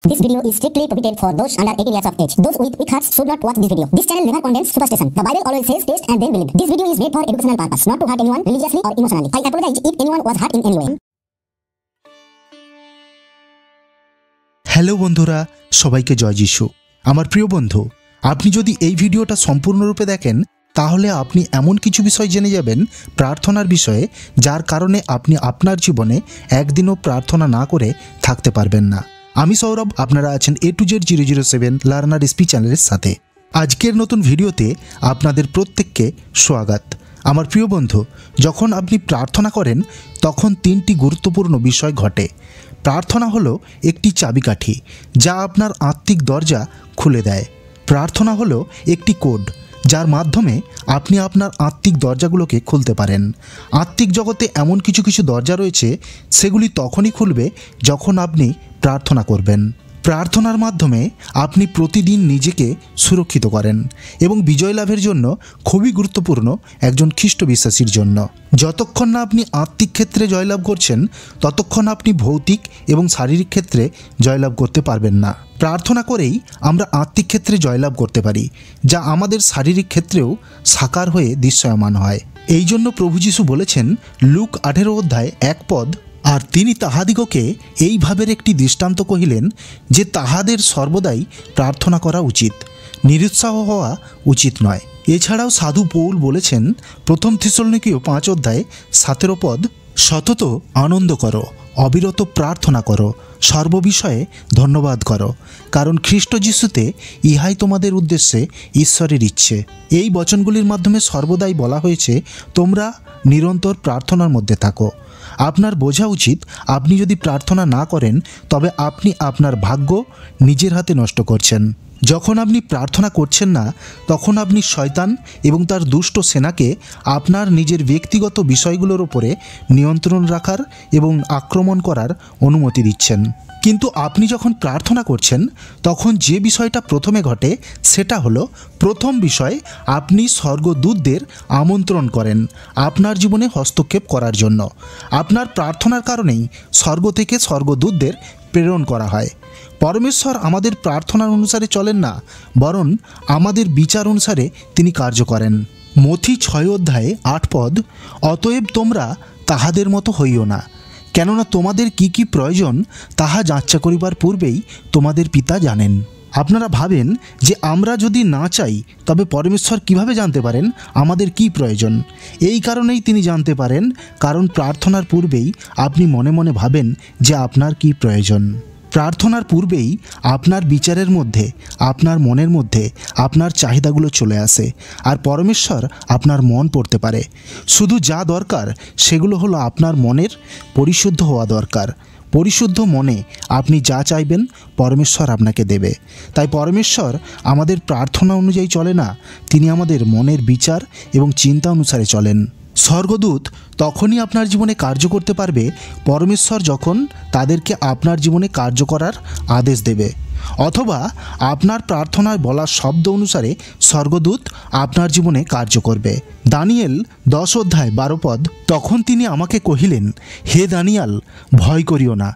This video is strictly prohibited for those under 18 years of age. Those with weak hearts should not watch this video. This channel never condemns superstition. The Bible always says taste and then believe. This video is made for educational purpose, not to hurt anyone religiously or emotionally. I apologize if anyone was hurt in any way. Hello বন্ধুরা, সবাইকে জয় যিশু। আমার প্রিয় বন্ধু, আপনি যদি এই ভিডিওটা সম্পূর্ণরূপে দেখেন তাহলে আপনি এমন কিছু বিষয় জেনে যাবেন প্রার্থনার বিষয়ে, যার কারণে আপনি আপনার জীবনে একদিনও প্রার্থনা না করে থাকতে পারবেন না। আমি সৌরভ, আপনারা আছেন A to Z 007 learner SP চ্যানেলের সাথে। আজকের নতুন ভিডিওতে আপনাদের প্রত্যেককে স্বাগত। আমার প্রিয় বন্ধু, যখন আপনি প্রার্থনা করেন তখন তিনটি গুরুত্বপূর্ণ বিষয় ঘটে। প্রার্থনা হলো একটি চাবিকাঠি যা আপনার আত্মিক দরজা খুলে দেয়। প্রার্থনা হলো একটি কোড যার মাধ্যমে আপনি আপনার আত্মিক দরজাগুলোকে খুলতে পারেন। আত্মিক জগতে এমন কিছু কিছু দরজা রয়েছে, সেগুলি তখনই খুলবে যখন আপনি প্রার্থনা করবেন। প্রার্থনার মাধ্যমে আপনি প্রতিদিন নিজেকে সুরক্ষিত করেন এবং বিজয় লাভের জন্য খুবই গুরুত্বপূর্ণ একজন খ্রিস্ট বিশ্বাসীর জন্য। যতক্ষণ না আপনি আত্মিক ক্ষেত্রে জয়লাভ করছেন ততক্ষণ আপনি ভৌতিক এবং শারীরিক ক্ষেত্রে জয়লাভ করতে পারবেন না। প্রার্থনা করেই আমরা আত্মিক ক্ষেত্রে জয়লাভ করতে পারি, যা আমাদের শারীরিক ক্ষেত্রেও সাকার হয়ে দৃশ্যমান হয়। এই জন্য প্রভু যীশু বলেছেন লুক 18 অধ্যায় 1 পদ, আর তিনি তাহাদিগকে এইভাবের একটি দৃষ্টান্ত কহিলেন যে তাহাদের সর্বদাই প্রার্থনা করা উচিত, নিরুৎসাহ হওয়া উচিত নয়। এছাড়াও সাধু পৌল বলেছেন প্রথম থিসলনিকীয় 5 অধ্যায় 17 পদ, সতত আনন্দ করো, অবিরত প্রার্থনা করো, সর্ববিষয়ে ধন্যবাদ করো, কারণ খ্রিস্ট যিশুতে ইহাই তোমাদের উদ্দেশ্যে ঈশ্বরের ইচ্ছে। এই বচনগুলির মাধ্যমে সর্বদাই বলা হয়েছে তোমরা নিরন্তর প্রার্থনার মধ্যে থাকো। আপনার বোঝা উচিত আপনি যদি প্রার্থনা না করেন তবে আপনি আপনার ভাগ্য নিজের হাতে নষ্ট করছেন। যখন আপনি প্রার্থনা করছেন না তখন আপনি শয়তান এবং তার দুষ্ট সেনাকে আপনার নিজের ব্যক্তিগত বিষয়গুলোর উপরে নিয়ন্ত্রণ রাখার এবং আক্রমণ করার অনুমতি দিচ্ছেন। কিন্তু আপনি যখন প্রার্থনা করছেন তখন যে বিষয়টা প্রথমে ঘটে সেটা হলো, প্রথম বিষয়, আপনি স্বর্গদূতদের আমন্ত্রণ করেন আপনার জীবনে হস্তক্ষেপ করার জন্য। আপনার প্রার্থনার কারণেই স্বর্গ থেকে স্বর্গদূতদের প্রেরণ করা হয়। পরমেশ্বর আমাদের প্রার্থনার অনুসারে চলেন না, বরং আমাদের বিচার অনুসারে তিনি কার্য করেন। মথি 6 অধ্যায়ে 8 পদ, অতএব তোমরা তাহাদের মতো হইও না, কেননা তোমাদের কি কি প্রয়োজন তাহা যাচ্ছা করিবার পূর্বেই তোমাদের পিতা জানেন। আপনারা ভাবেন যে আমরা যদি না চাই তবে পরমেশ্বর কিভাবে জানতে পারেন আমাদের কি প্রয়োজন? এই কারণেই তিনি জানতে পারেন, কারণ প্রার্থনার পূর্বেই আপনি মনে মনে ভাবেন যে আপনার কি প্রয়োজন। প্রার্থনার পূর্বেই আপনার বিচারের মধ্যে, আপনার মনের মধ্যে আপনার চাহিদাগুলো চলে আসে, আর পরমেশ্বর আপনার মন পড়তে পারে। শুধু যা দরকার সেগুলো হলো আপনার মনের পরিশুদ্ধ হওয়া দরকার। পরিশুদ্ধ মনে আপনি যা চাইবেন পরমেশ্বর আপনাকে দেবে। তাই পরমেশ্বর আমাদের প্রার্থনা অনুযায়ী চলে না, তিনি আমাদের মনের বিচার এবং চিন্তা অনুসারে চলেন। স্বর্গদূত তখনই আপনার জীবনে কার্য করতে পারবে পরমেশ্বর যখন তাদেরকে আপনার জীবনে কার্য করার আদেশ দেবে, অথবা আপনার প্রার্থনায় বলা শব্দ অনুসারে স্বর্গদূত আপনার জীবনে কার্য করবে। দানিয়েল 10 অধ্যায় 12 পদ, তখন তিনি আমাকে কহিলেন, হে দানিয়াল, ভয় করিও না,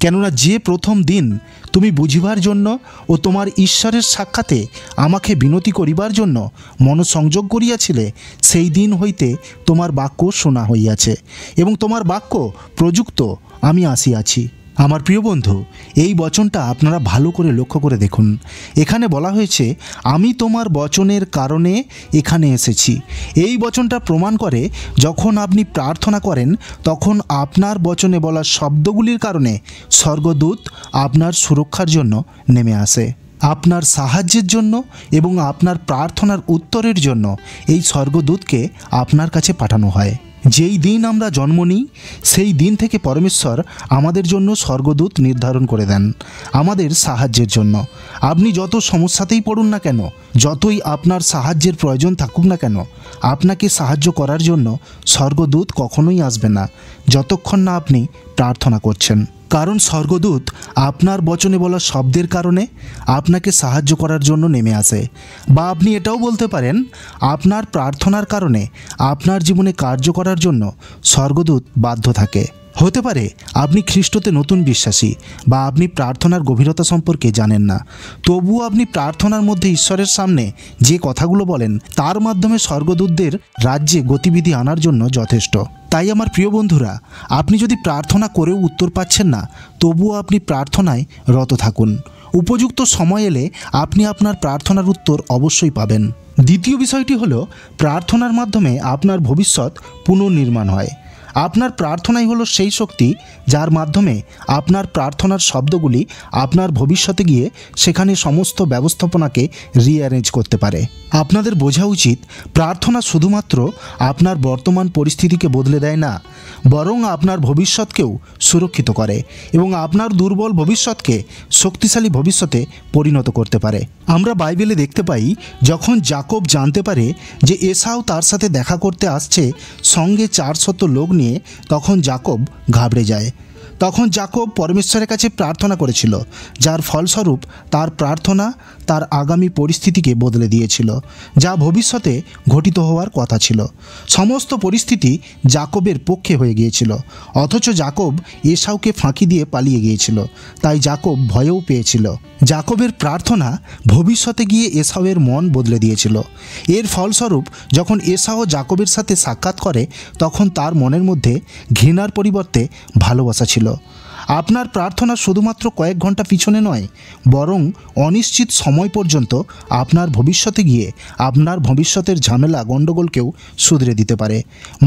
কেননা যে প্রথম দিন তুমি বুঝিবার জন্য ও তোমার ঈশ্বরের সাক্ষাতে আমাকে বিনতি করিবার জন্য মনসংযোগ করিয়াছিলে, সেই দিন হইতে তোমার বাক্য শোনা হইয়াছে এবং তোমার বাক্য প্রযুক্ত আমি আসিয়াছি। আমার প্রিয় বন্ধু, এই বচনটা আপনারা ভালো করে লক্ষ্য করে দেখুন। এখানে বলা হয়েছে আমি তোমার বচনের কারণে এখানে এসেছি। এই বচনটা প্রমাণ করে যখন আপনি প্রার্থনা করেন তখন আপনার বচনে বলা শব্দগুলির কারণে স্বর্গদূত আপনার সুরক্ষার জন্য নেমে আসে, আপনার সাহায্যের জন্য এবং আপনার প্রার্থনার উত্তরের জন্য এই স্বর্গদূতকে আপনার কাছে পাঠানো হয়। যেই দিন আমরা জন্ম নিই সেই দিন থেকে পরমেশ্বর আমাদের জন্য স্বর্গদূত নির্ধারণ করে দেন আমাদের সাহায্যের জন্য। আপনি যত সমস্যাতেই পড়ুন না কেন, যতই আপনার সাহায্যের প্রয়োজন থাকুক না কেন, আপনাকে সাহায্য করার জন্য স্বর্গদূত কখনোই আসবে না যতক্ষণ না আপনি প্রার্থনা করছেন। কারণ স্বর্গদূত আপনার বচনে বলা শব্দের কারণে আপনাকে সাহায্য করার জন্য নেমে আসে। বা আপনি এটাও বলতে পারেন আপনার প্রার্থনার কারণে আপনার জীবনে কার্য করার জন্য স্বর্গদূত বাধ্য থাকে। হতে পারে আপনি খ্রিস্টতে নতুন বিশ্বাসী বা আপনি প্রার্থনার গভীরতা সম্পর্কে জানেন না, তবুও আপনি প্রার্থনার মধ্যে ঈশ্বরের সামনে যে কথাগুলো বলেন তার মাধ্যমে স্বর্গদূতদের রাজ্যে গতিবিধি আনার জন্য যথেষ্ট। তাই আমার প্রিয় বন্ধুরা, আপনি যদি প্রার্থনা করেও উত্তর পাচ্ছেন না, তবুও আপনি প্রার্থনায় রত থাকুন। উপযুক্ত সময় এলে আপনি আপনার প্রার্থনার উত্তর অবশ্যই পাবেন। দ্বিতীয় বিষয়টি হলো, প্রার্থনার মাধ্যমে আপনার ভবিষ্যৎ পুনর্নির্মাণ হয়। আপনার প্রার্থনাই হলো সেই শক্তি যার মাধ্যমে আপনার প্রার্থনার শব্দগুলি আপনার ভবিষ্যতে গিয়ে সেখানে সমস্ত ব্যবস্থাপনাকে রিঅ্যারেঞ্জ করতে পারে। আপনাদের বোঝা উচিত, প্রার্থনা শুধুমাত্র আপনার বর্তমান পরিস্থিতিকে বদলে দেয় না, বরং আপনার ভবিষ্যৎকেও সুরক্ষিত করে এবং আপনার দুর্বল ভবিষ্যৎকে শক্তিশালী ভবিষ্যতে পরিণত করতে পারে। আমরা বাইবেলে দেখতে পাই, যখন যাকব জানতে পারে যে এসাও তার সাথে দেখা করতে আসছে সঙ্গে 400 লোক নিয়ে, তখন যাকব ঘাবড়ে যায়। তখন যাকব পরমেশ্বরের কাছে প্রার্থনা করেছিল, যার ফলস্বরূপ তার প্রার্থনা তার আগামী পরিস্থিতিকে বদলে দিয়েছিল, যা ভবিষ্যতে ঘটিত হওয়ার কথা ছিল। সমস্ত পরিস্থিতি যাকবের পক্ষে হয়ে গিয়েছিল, অথচ যাকব এসাওকে ফাঁকি দিয়ে পালিয়ে গিয়েছিল, তাই যাকব ভয়ও পেয়েছিল। যাকবের প্রার্থনা ভবিষ্যতে গিয়ে এসাওয়ের মন বদলে দিয়েছিল। এর ফলস্বরূপ যখন এসাও যাকবের সাথে সাক্ষাৎ করে, তখন তার মনের মধ্যে ঘৃণার পরিবর্তে ভালোবাসা ছিল। আপনার প্রার্থনা শুধুমাত্র কয়েক ঘন্টা পিছনে নয়, বরং অনিশ্চিত সময় পর্যন্ত আপনার ভবিষ্যতে গিয়ে আপনার ভবিষ্যতের ঝামেলা গণ্ডগোলকেও শুধরে দিতে পারে।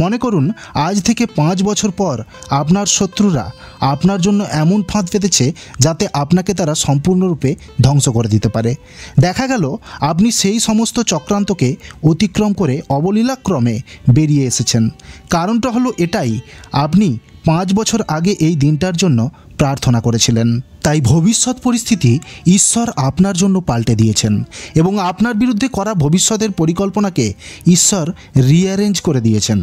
মনে করুন, আজ থেকে 5 বছর পর আপনার শত্রুরা আপনার জন্য এমন ফাঁদ পেতেছে যাতে আপনাকে তারা সম্পূর্ণরূপে ধ্বংস করে দিতে পারে। দেখা গেল আপনি সেই সমস্ত চক্রান্তকে অতিক্রম করে অবলীলাক্রমে বেরিয়ে এসেছেন। কারণটা হলো এটাই, আপনি 5 বছর আগে এই দিনটার জন্য প্রার্থনা করেছিলেন। তাই ভবিষ্যৎ পরিস্থিতি ঈশ্বর আপনার জন্য পাল্টে দিয়েছেন এবং আপনার বিরুদ্ধে করা ভবিষ্যতের পরিকল্পনাকে ঈশ্বর রিঅ্যারেঞ্জ করে দিয়েছেন।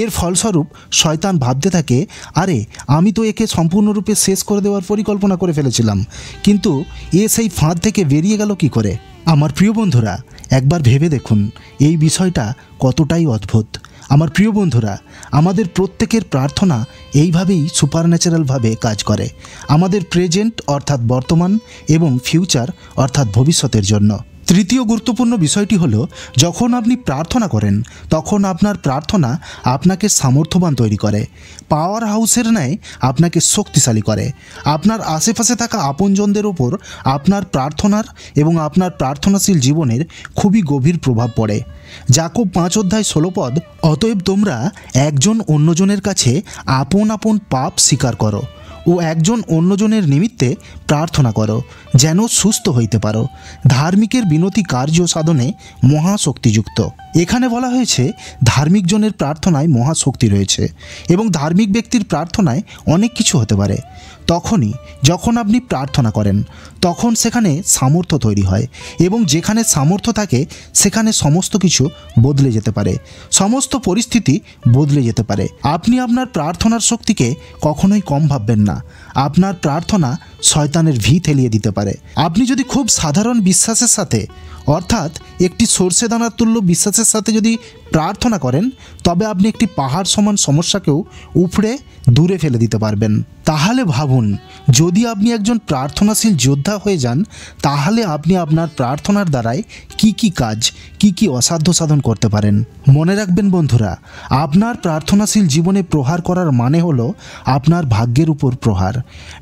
এর ফলস্বরূপ শয়তান ভাবতে থাকে, আরে আমি তো একে সম্পূর্ণরূপে শেষ করে দেওয়ার পরিকল্পনা করে ফেলেছিলাম, কিন্তু এ সেই ফাঁদ থেকে বেরিয়ে গেল কি করে? আমার প্রিয় বন্ধুরা, একবার ভেবে দেখুন এই বিষয়টা কতটাই অদ্ভুত। আমার প্রিয় বন্ধুরা, আমাদের প্রত্যেকের প্রার্থনা এইভাবেই সুপারন্যাচারালভাবে কাজ করে, আমাদের প্রেজেন্ট অর্থাৎ বর্তমান এবং ফিউচার অর্থাৎ ভবিষ্যতের জন্য। তৃতীয় গুরুত্বপূর্ণ বিষয়টি হলো, যখন আপনি প্রার্থনা করেন তখন আপনার প্রার্থনা আপনাকে সামর্থ্যবান তৈরি করে, পাওয়ার হাউসের ন্যায় আপনাকে শক্তিশালী করে। আপনার আশেপাশে থাকা আপনজনদের ওপর আপনার প্রার্থনার এবং আপনার প্রার্থনাশীল জীবনের খুবই গভীর প্রভাব পড়ে। যাকব 5:16 অতএব তোমরা একজন অন্যজনের কাছে আপন আপন পাপ স্বীকার করো ও একজন অন্যজনের নিমিত্তে প্রার্থনা করো, যেন সুস্থ হইতে পারো। ধার্মিকের বিনতি কার্য সাধনে মহাশক্তিযুক্ত। এখানে বলা হয়েছে ধার্মিক জনের প্রার্থনায় মহাশক্তি রয়েছে এবং ধার্মিক ব্যক্তির প্রার্থনায় অনেক কিছু হতে পারে। তখনই যখন আপনি প্রার্থনা করেন তখন সেখানে সামর্থ্য তৈরি হয় এবং যেখানে সামর্থ্য থাকে সেখানে সমস্ত কিছু বদলে যেতে পারে, সমস্ত পরিস্থিতি বদলে যেতে পারে। আপনি আপনার প্রার্থনার শক্তিকে কখনোই কম ভাববেন না। আপনার প্রার্থনা শয়তানের ভিত হেলিয়ে দিতে পারে। আপনি যদি খুব সাধারণ বিশ্বাসের সাথে অর্থাৎ একটি সর্ষে দানার তুল্য বিশ্বাসের সাথে যদি প্রার্থনা করেন, তবে আপনি একটি পাহাড় সমান সমস্যাকেও উপড়ে দূরে ফেলে দিতে পারবেন। তাহলে ভাবুন, যদি আপনি একজন প্রার্থনাশীল যোদ্ধা হয়ে যান, তাহলে আপনি আপনার প্রার্থনার দ্বারাই কি কাজ, কি অসাধ্য সাধন করতে পারেন। মনে রাখবেন বন্ধুরা, আপনার প্রার্থনাশীল জীবনে প্রহার করার মানে হলো আপনার ভাগ্যের উপর প্রহার।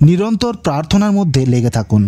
নিরন্তর প্রার্থনার মধ্যে লেগে থাকুন।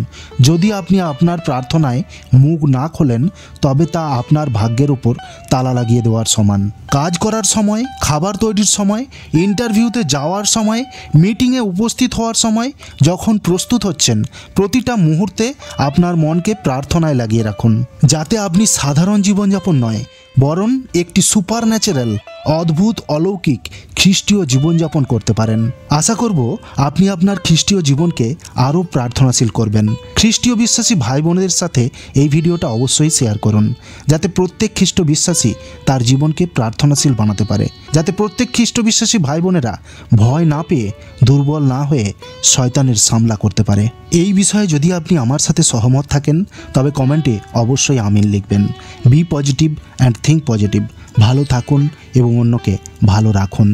যদি আপনি আপনার প্রার্থনায় মুখ না খোলেন, তবে তা আপনার ভাগ্যের উপর তালা লাগিয়ে দেওয়ার সমান। কাজ করার সময়, খাবার তৈরির সময়, ইন্টারভিউতে যাওয়ার সময়, মিটিংয়ে উপস্থিত হওয়ার সময়, যখন প্রস্তুত হচ্ছেন, প্রতিটা মুহূর্তে আপনার মনকে প্রার্থনায় লাগিয়ে রাখুন, যাতে আপনি সাধারণ জীবনযাপন নয়, বরং একটি সুপারন্যাচারাল, অদ্ভুত, অলৌকিক খ্রিস্টীয় জীবনযাপন করতে পারেন। আশা করব আপনি আপনার খ্রিস্টীয় জীবনকে আরও প্রার্থনাশীল করবেন। খ্রিস্টীয় বিশ্বাসী ভাই বোনেদের সাথে এই ভিডিওটা অবশ্যই শেয়ার করুন, যাতে প্রত্যেক খ্রিস্ট বিশ্বাসী তার জীবনকে প্রার্থনাশীল বানাতে পারে, যাতে প্রত্যেক খ্রিস্ট বিশ্বাসী ভাই বোনেরা ভয় না পেয়ে, দুর্বল না হয়ে শয়তানের সামলা করতে পারে। এই বিষয়ে যদি আপনি আমার সাথে সহমত থাকেন, তবে কমেন্টে অবশ্যই আমিন লিখবেন। Be positive and think positive. ভালো থাকুন এবং অন্যকে ভালো রাখুন।